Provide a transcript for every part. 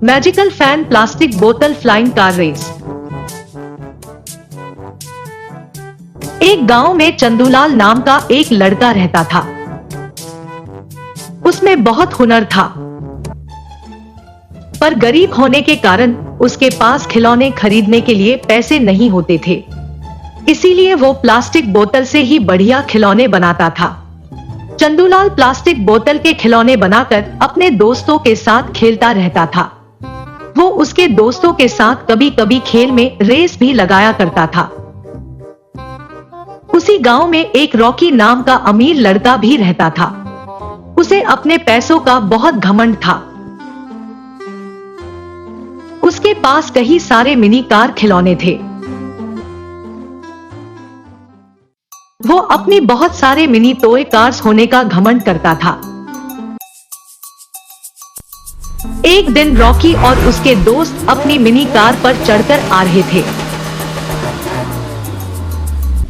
Magical fan plastic बोतल flying car race. एक गांव में चंदूलाल नाम का एक लड़का रहता था। उसमें बहुत हुनर था, पर गरीब होने के कारण उसके पास खिलौने खरीदने के लिए पैसे नहीं होते थे। इसीलिए वो प्लास्टिक बोतल से ही बढ़िया खिलौने बनाता था। चंदूलाल प्लास्टिक बोतल के खिलौने बनाकर अपने दोस्तों के साथ खेलता रहता था। वो उसके दोस्तों के साथ कभी कभी खेल में रेस भी लगाया करता था। उसी गांव में एक रॉकी नाम का अमीर लड़का भी रहता था। उसे अपने पैसों का बहुत घमंड था। उसके पास कई सारे मिनी कार खिलौने थे। वो अपनी बहुत सारे मिनी टॉय कार्स होने का घमंड करता था। एक दिन रॉकी और उसके दोस्त अपनी मिनी कार पर चढ़कर आ रहे थे।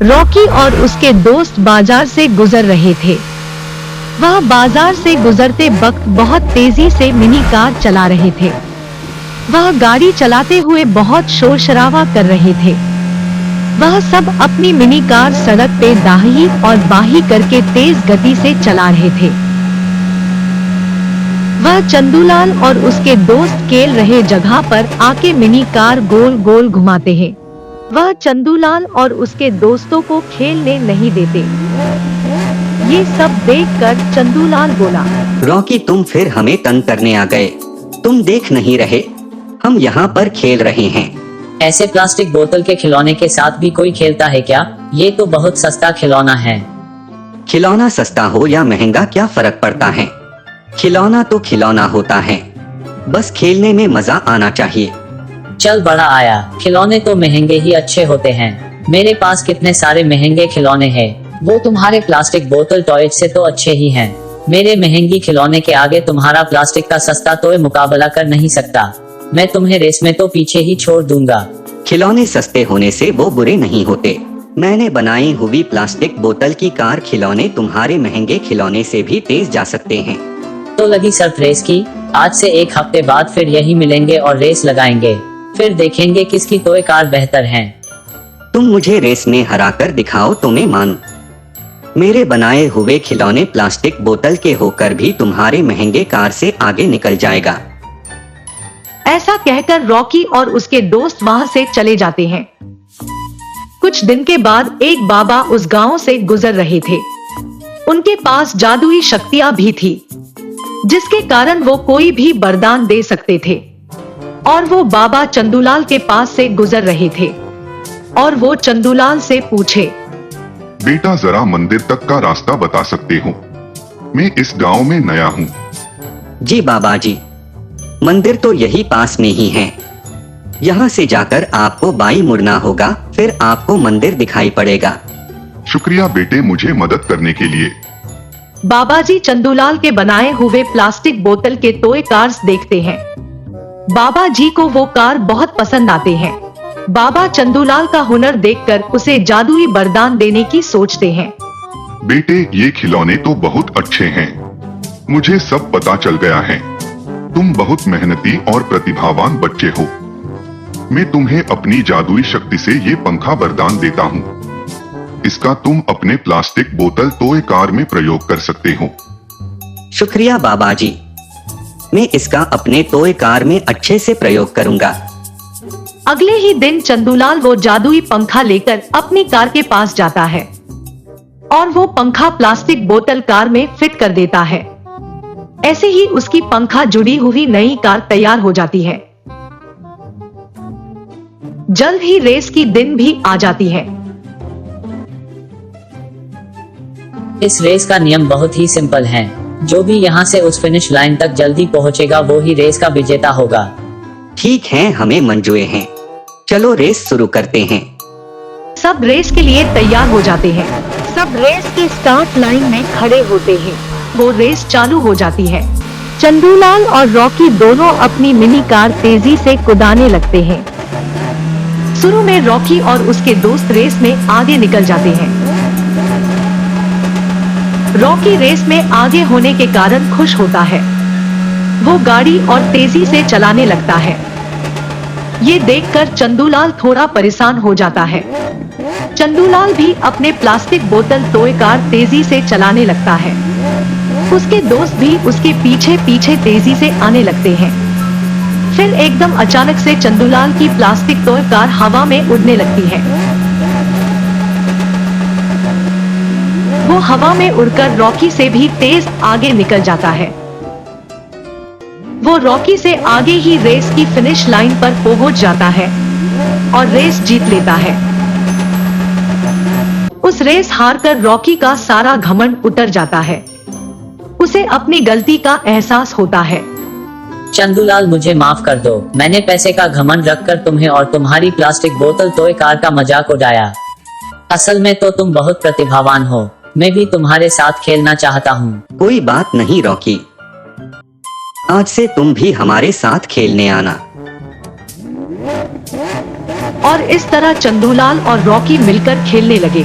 रॉकी और उसके दोस्त बाजार से गुजर रहे थे। वह बाजार से गुजरते वक्त बहुत तेजी से मिनी कार चला रहे थे। वह गाड़ी चलाते हुए बहुत शोर शराबा कर रहे थे। वह सब अपनी मिनी कार सड़क पे दाहिनी और बाही करके तेज गति से चला रहे थे। वह चंदूलाल और उसके दोस्त खेल रहे जगह पर आके मिनी कार गोल गोल घुमाते हैं। वह चंदूलाल और उसके दोस्तों को खेलने नहीं देते। ये सब देखकर चंदूलाल बोला, रॉकी तुम फिर हमें तंग करने आ गए। तुम देख नहीं रहे हम यहाँ पर खेल रहे हैं। ऐसे प्लास्टिक बोतल के खिलौने के साथ भी कोई खेलता है क्या? ये तो बहुत सस्ता खिलौना है। खिलौना सस्ता हो या महंगा क्या फर्क पड़ता है? खिलौना तो खिलौना होता है, बस खेलने में मजा आना चाहिए। चल बड़ा आया, खिलौने तो महंगे ही अच्छे होते हैं। मेरे पास कितने सारे महंगे खिलौने हैं। वो तुम्हारे प्लास्टिक बोतल टॉयज से तो अच्छे ही हैं। मेरे महंगी खिलौने के आगे तुम्हारा प्लास्टिक का सस्ता टॉय मुकाबला कर नहीं सकता। मैं तुम्हें रेस में तो पीछे ही छोड़ दूंगा। खिलौने सस्ते होने से वो बुरे नहीं होते। मैंने बनाई हुई प्लास्टिक बोतल की कार खिलौने तुम्हारे महंगे खिलौने से भी तेज जा सकते हैं। तो लगी सर्फ रेस की। आज से एक हफ्ते बाद फिर यही मिलेंगे और रेस लगाएंगे। फिर देखेंगे किसकी टॉय कार बेहतर है। तुम मुझे रेस में हराकर दिखाओ तो मैं मानूं। मेरे बनाए हुए खिलौने प्लास्टिक बोतल के होकर भी तुम्हारे महंगे कार से आगे निकल जाएगा। ऐसा कहकर रॉकी और उसके दोस्त वहां से चले जाते हैं। कुछ दिन के बाद एक बाबा उस गांव से गुजर रहे थे। उनके पास जादुई शक्तियां भी थी, जिसके कारण वो कोई भी वरदान दे सकते थे। और वो बाबा चंदूलाल के पास से गुजर रहे थे और वो चंदूलाल से पूछे, बेटा जरा मंदिर तक का रास्ता बता सकते हो? मैं इस गांव में नया हूँ। जी बाबा जी, मंदिर तो यही पास में ही है। यहाँ से जाकर आपको बाई मुड़ना होगा, फिर आपको मंदिर दिखाई पड़ेगा। शुक्रिया बेटे मुझे मदद करने के लिए। बाबा जी चंदूलाल के बनाए हुए प्लास्टिक बोतल के टॉय कार्स देखते हैं। बाबा जी को वो कार बहुत पसंद आते हैं। बाबा चंदूलाल का हुनर देखकर उसे जादुई वरदान देने की सोचते हैं। बेटे ये खिलौने तो बहुत अच्छे हैं। मुझे सब पता चल गया है। तुम बहुत मेहनती और प्रतिभावान बच्चे हो। मैं तुम्हें अपनी जादुई शक्ति से ये पंखा वरदान देता हूँ। इसका तुम अपने प्लास्टिक बोतल टॉय कार में प्रयोग कर सकते हो। शुक्रिया बाबा जी, मैं इसका अपने टॉय कार में अच्छे से प्रयोग करूंगा। अगले ही दिन चंदूलाल वो जादुई पंखा लेकर अपनी कार के पास जाता है और वो पंखा प्लास्टिक बोतल कार में फिट कर देता है। ऐसे ही उसकी पंखा जुड़ी हुई नई कार तैयार हो जाती है। जल्द ही रेस की दिन भी आ जाती है। इस रेस का नियम बहुत ही सिंपल है। जो भी यहाँ से उस फिनिश लाइन तक जल्दी पहुँचेगा वो ही रेस का विजेता होगा। ठीक है, हमें मंजूर हैं। चलो रेस शुरू करते हैं। सब रेस के लिए तैयार हो जाते हैं। सब रेस की स्टार्ट लाइन में खड़े होते हैं। वो रेस चालू हो जाती है। चंदूलाल और रॉकी दोनों अपनी मिनी कार तेजी से कुदाने लगते हैं। शुरू में रॉकी और उसके दोस्त रेस में आगे निकल जाते हैं। रॉकी रेस में आगे होने के कारण खुश होता है। वो गाड़ी और तेजी से चलाने लगता है। ये देखकर चंदूलाल थोड़ा परेशान हो जाता है। चंदूलाल भी अपने प्लास्टिक बोतल टॉय कार तेजी से चलाने लगता है। उसके दोस्त भी उसके पीछे पीछे तेजी से आने लगते हैं। फिर एकदम अचानक से चंदूलाल की प्लास्टिक टॉय कार हवा में उड़ने लगती है। वो हवा में उड़कर रॉकी से भी तेज आगे निकल जाता है। वो रॉकी से आगे ही रेस की फिनिश लाइन पर पहुंच जाता है और रेस जीत लेता है। उस रेस हारकर रॉकी का सारा घमंड उतर जाता है। उसे अपनी गलती का एहसास होता है। चंदूलाल, मुझे माफ कर दो। मैंने पैसे का घमंड रखकर तुम्हें और तुम्हारी प्लास्टिक बोतल टॉय कार का मजाक उड़ाया। असल में तो तुम बहुत प्रतिभावान हो। मैं भी तुम्हारे साथ खेलना चाहता हूँ। कोई बात नहीं रॉकी, आज से तुम भी हमारे साथ खेलने आना। और इस तरह चंदूलाल और रॉकी मिलकर खेलने लगे।